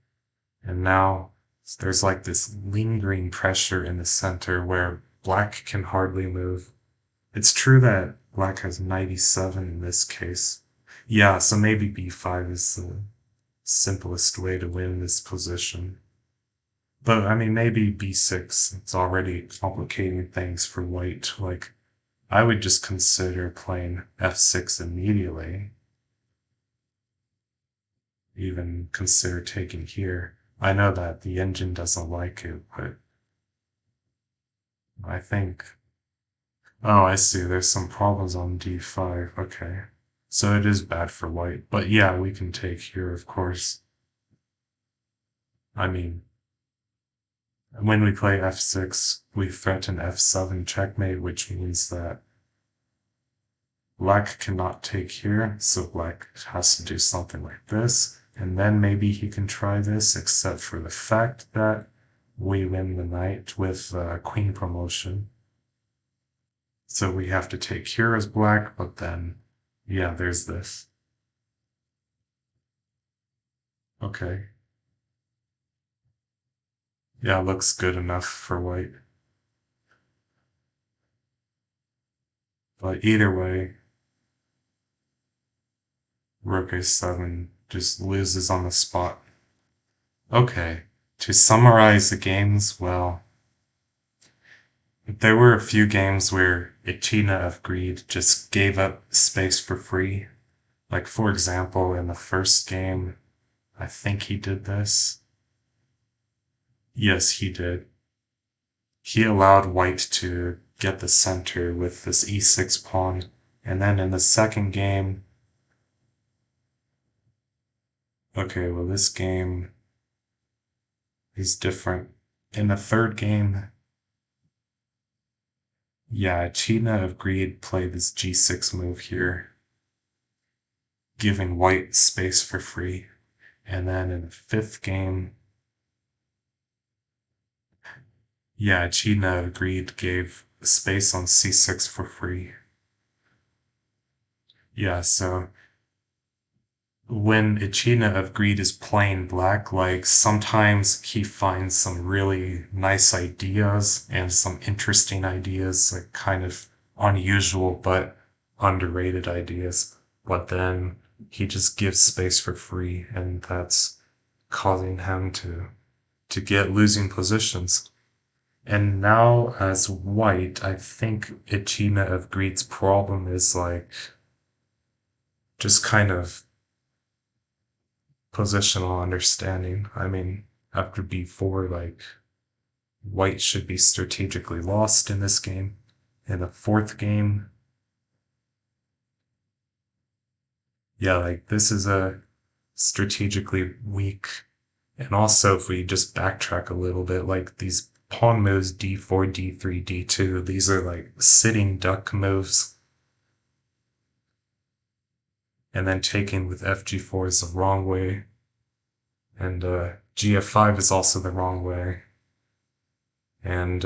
And now there's like this lingering pressure in the center where black can hardly move. It's true that black has 97 in this case. Yeah, so maybe b5 is the simplest way to win this position. But I mean, maybe b6, it's already complicating things for white. Like, I would just consider playing f6 immediately. Even consider taking here. I know that the engine doesn't like it, but I think. Oh, I see. There's some problems on d5. Okay. So it is bad for white. But yeah, we can take here, of course. I mean, when we play f6, we threaten f7 checkmate, which means that black cannot take here, so black has to do something like this. And then maybe he can try this, except for the fact that we win the knight with queen promotion. So we have to take here as black, but then, yeah, there's this. Okay. Yeah, looks good enough for white. But either way, rook a7 just loses on the spot. Okay, to summarize the games, well, there were a few games where EchidnaOfGreed just gave up space for free. Like, for example, in the first game, I think he did this. Yes, he did. He allowed white to get the center with this e6 pawn. And then in the second game, okay, well, this game is different. In the third game, yeah, EchidnaOfGreed played this g6 move here, giving white space for free. And then in the fifth game, yeah, EchidnaOfGreed gave space on c6 for free. Yeah, so when EchidnaOfGreed is playing black, like sometimes he finds some really nice ideas and some interesting ideas, like kind of unusual but underrated ideas. But then he just gives space for free, and that's causing him to get losing positions. And now as white, I think EchidnaOfGreed's problem is like just kind of positional understanding. I mean, after b4, like, white should be strategically lost in this game. In the fourth game, yeah, like, this is a strategically weak. And also, if we just backtrack a little bit, like, these pawn moves d4, d3, d2, these are like sitting duck moves. and then taking with fg4 is the wrong way, and gf5 is also the wrong way, and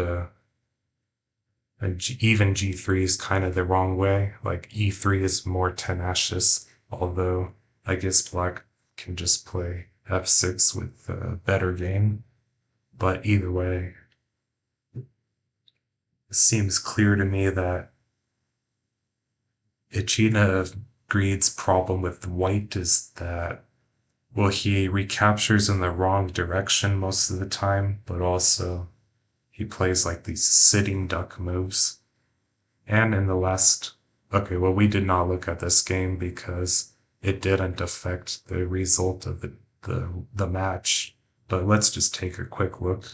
even g3 is kind of the wrong way. Like e3 is more tenacious, although I guess black can just play f6 with a better game. But either way, it seems clear to me that EchidnaOfGreed's problem with white is that, well, he recaptures in the wrong direction most of the time, but also he plays like these sitting duck moves. And in the last, okay, well, we did not look at this game because it didn't affect the result of the match. But let's just take a quick look.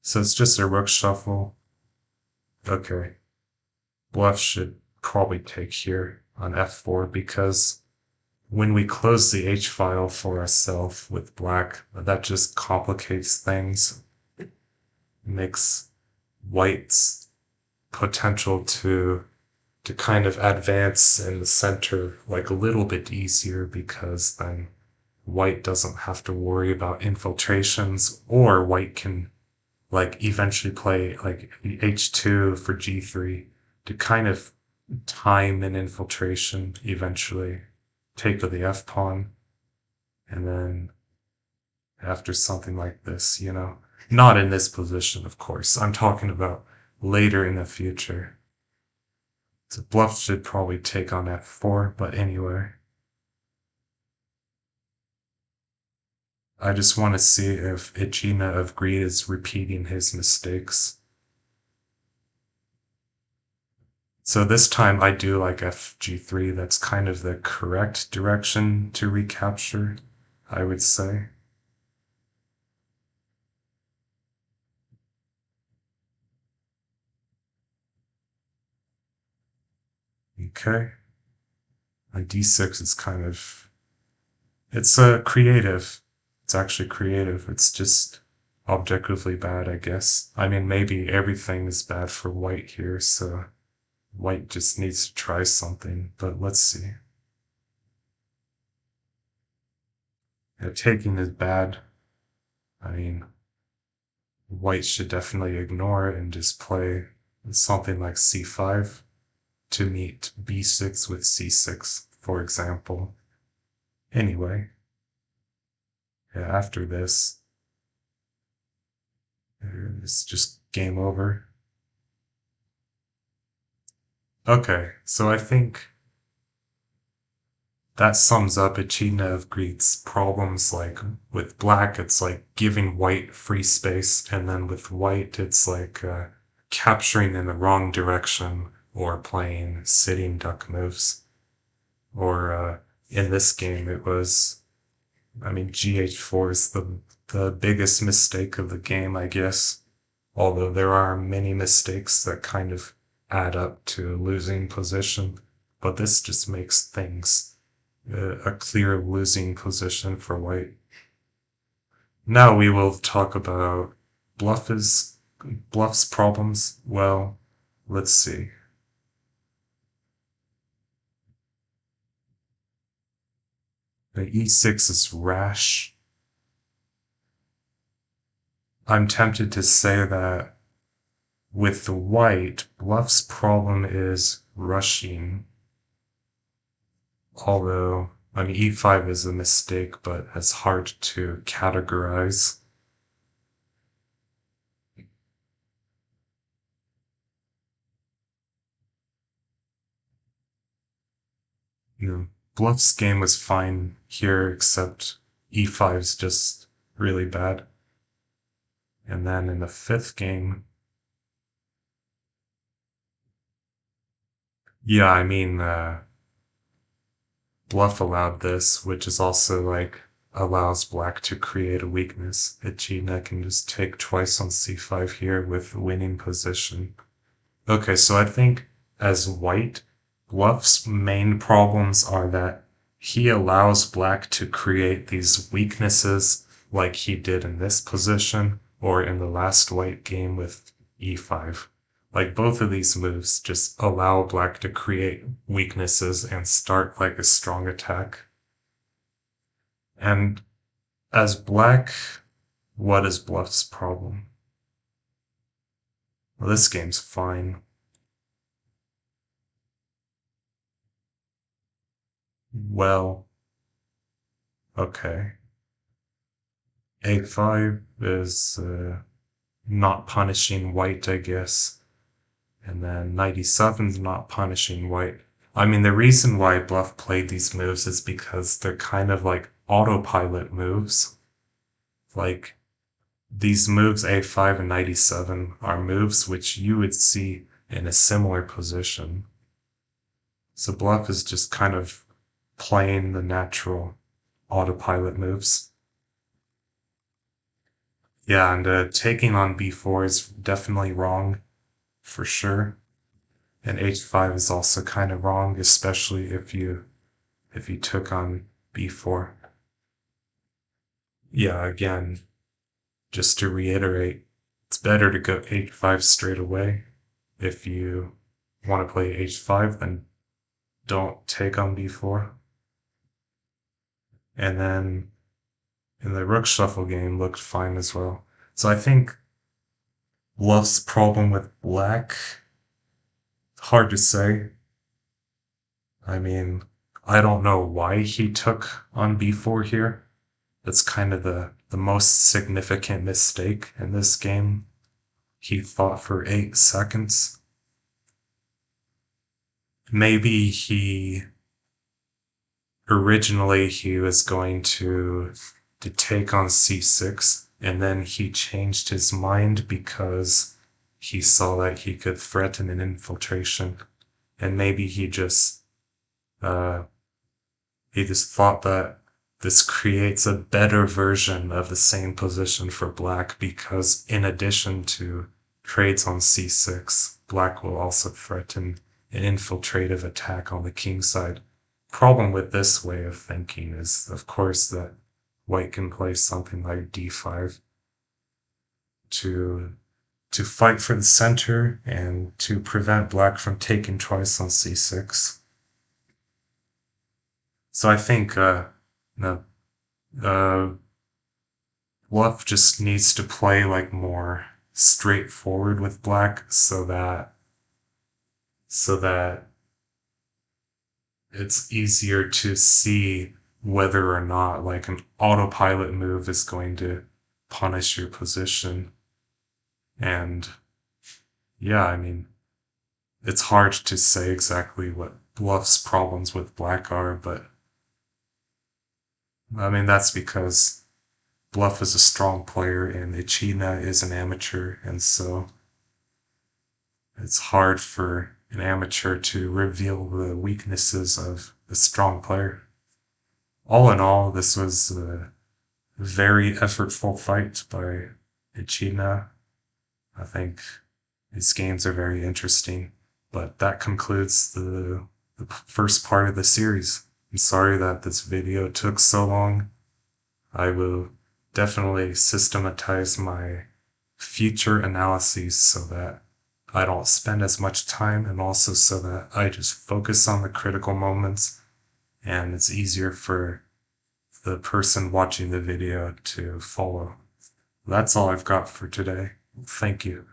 So it's just a rook shuffle. Okay, bluff should probably take here on f4 because when we close the h file for ourselves with black, that just complicates things. It makes white's potential to kind of advance in the center like a little bit easier, because then white doesn't have to worry about infiltrations, or white can like eventually play like h2 for g3 to kind of time an infiltration, eventually take with the f pawn, and then after something like this, not in this position, of course, I'm talking about later in the future. So bluff should probably take on f4, but anyway. I just want to see if EchidnaOfGreed is repeating his mistakes. So this time I do like fg3. That's kind of the correct direction to recapture, I would say. Okay. On d6 is kind of, it's creative. It's actually creative. It's just objectively bad, I guess. I mean, maybe everything is bad for white here, so white just needs to try something, but let's see. Yeah, taking is bad. I mean, white should definitely ignore it and just play something like c5 to meet b6 with c6, for example. Anyway, yeah, after this, it's just game over. Okay, so I think that sums up EchidnaOfGreed's problems. Like with black, it's like giving white free space, and then with white, it's like capturing in the wrong direction or playing sitting duck moves. Or in this game, it was, I mean, GH4 is the biggest mistake of the game, I guess. Although there are many mistakes that kind of add up to a losing position, but this just makes things a clear losing position for white. Now we will talk about bluff's problems. Well, let's see. The e6 is rash. I'm tempted to say that with the white, bluff's problem is rushing. Although, I mean, e5 is a mistake, but it's hard to categorize. Bluff's game was fine here, except e5 is just really bad. And then in the fifth game, yeah, I mean, bluff allowed this, which is also like allows black to create a weakness. Echidna can just take twice on c5 here with winning position. Okay, so I think as white, bluff's main problems are that he allows black to create these weaknesses like he did in this position or in the last white game with e5. Like both of these moves just allow black to create weaknesses and start like a strong attack. And as black, what is bluff's problem? Well, this game's fine. Well, okay. A5 is not punishing white, I guess. And then 97's not punishing white. I mean, the reason why Bluff played these moves is because they're kind of like autopilot moves. Like, these moves A5 and 97 are moves which you would see in a similar position. So Bluff is just kind of playing the natural autopilot moves. Yeah, and taking on B4 is definitely wrong, for sure. And H5 is also kind of wrong, especially if you took on B4. Yeah, again, just to reiterate, it's better to go H5 straight away. If you want to play H5, then don't take on B4. And then in the rook shuffle game looked fine as well. So I think Bluff's problem with black, hard to say. I mean, I don't know why he took on B4 here. That's kind of the most significant mistake in this game. He thought for 8 seconds. Maybe originally he was going to take on C6, and then he changed his mind because he saw that he could threaten an infiltration, and maybe uh, he just thought that this creates a better version of the same position for black because in addition to trades on c6, black will also threaten an infiltrative attack on the king side. Problem with this way of thinking is, of course, that white can play something like d5 to fight for the center and to prevent black from taking twice on c6. So I think no, Bluff just needs to play like more straightforward with black so that it's easier to see whether or not like an autopilot move is going to punish your position. And yeah, I mean, it's hard to say exactly what Bluff's problems with black are, but I mean, that's because Bluff is a strong player and Echidna is an amateur, and so it's hard for an amateur to reveal the weaknesses of a strong player. All in all, this was a very effortful fight by Echidna. I think his games are very interesting, but that concludes the first part of the series. I'm sorry that this video took so long. I will definitely systematize my future analyses so that I don't spend as much time and also so that I just focus on the critical moments and it's easier for the person watching the video to follow. That's all I've got for today. Thank you.